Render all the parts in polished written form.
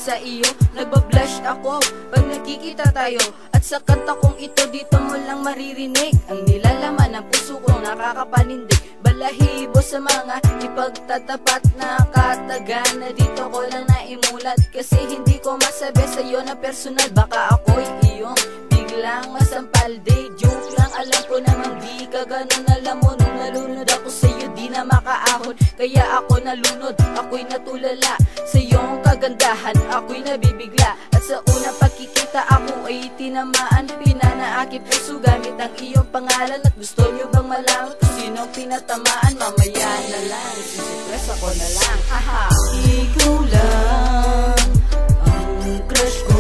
Sa iyo, nagbablush ako pag nakikita tayo. At sa kanta kong ito, dito mo lang maririnig ang nilalaman ng puso kong nakakapanindig. Balahibo sa mga ipagtatapat na katagan na dito ko lang naimulat. Kasi hindi ko masabi sa'yo na personal, baka ako'y iyong biglang masampal. Day joke lang, alam ko namang di ka ganun. Alam mo nung nalunod ako sa'yo, di na makaahon. Kaya ako nalunod, ako'y natulala sa iyong kagandahan, ako'y nabibigla. At sa unang pagkikita ako ay tinamaan. Pinana aking puso gamit ang iyong pangalan. At gusto nyo bang malaman kung sinong pinatamaan? Mamaya na lang, isisurprise ako na lang. Aha! Ikaw lang ang crush ko,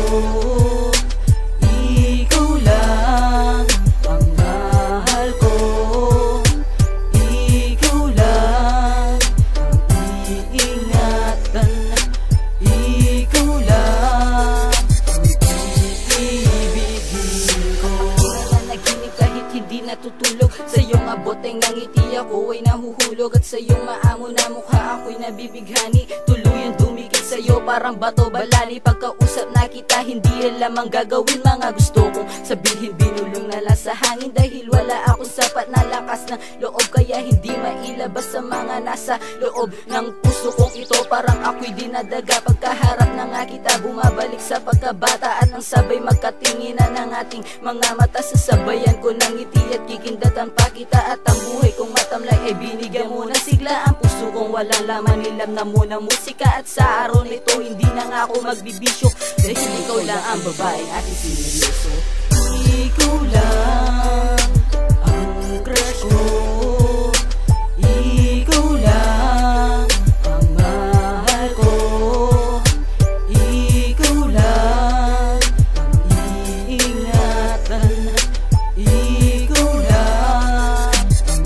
ikaw lang ang mahal ko, ikaw lang ang iingatan, ikaw lang ang iibigin ko. Nanaginip kahit hindi natutulog, sa iyong aboteng ng ngiti ako ay nahuhulog. At sa iyong maamo na mukha ako'y nabibighani. Tuluyang dumikit sa iyo parang bato balani. Pagkausap na kita hindi alam ang gagawin. Mga gusto kong sabihin binulong na lang sa hangin. Dahil wala akong sapat na lakas ng loob, kaya hindi mailabas sa mga nasa loob ng puso kong ito. Parang ako'y dinadaga pagkaharap na nga kita. Bumabalik sa pagkabataan ng sabay magkatinginan ng ating mga mata. Sasabayan ko ng ngiti at kikindatan pa kita. At ang buhay kong matamlay ay binigyan mo ng sigla. Ang puso kong walang laman, nilam na mo ng musika. At sa araw nito hindi na nga ako magbibisyo, dahil ikaw lang ang babaeng aking sineryoso. Ikaw lang ang crush ko, ikaw lang ang mahal ko, ikaw lang ang iingatan, ikaw lang ang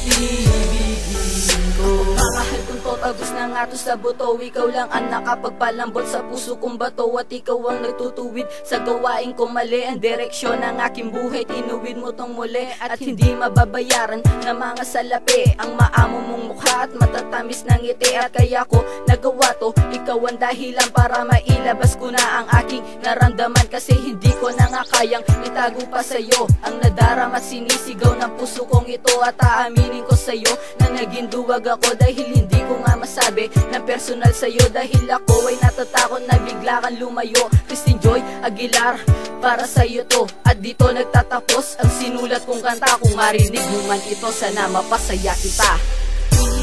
iibigin ko. Mamahal kong to, tagos na nga to sa buto. Ikaw lang ang nakapagpalambot sa puso kong bato. At ikaw ang nagtutuwid sa gawain kong mali. Ang direksyon ng aking buhay, tinuwid mo tong muli. At hindi mababayaran ng mga salapi ang maamo mong mukha at matatamis ng ngiti. At kaya ko nagawa to, ikaw ang dahilan para mailabas ko na ang aking naramdaman. Kasi hindi ko na nga kayang itago pa sa'yo ang nadarama at sinisigaw ng puso kong ito. At aaminin ko sa'yo na naging duwag ako, dahil hindi ko nga masabi ng personal sa'yo. Dahil ako ay natatakot na bigla kang lumayo. Christine Joy Aguilar, para sa'yo to. At dito nagtatapos ang sinulat kong kanta. Kung marinig mo man ito, sana mapasaya kita.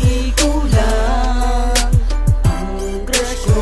Ikaw lang ang crush ko,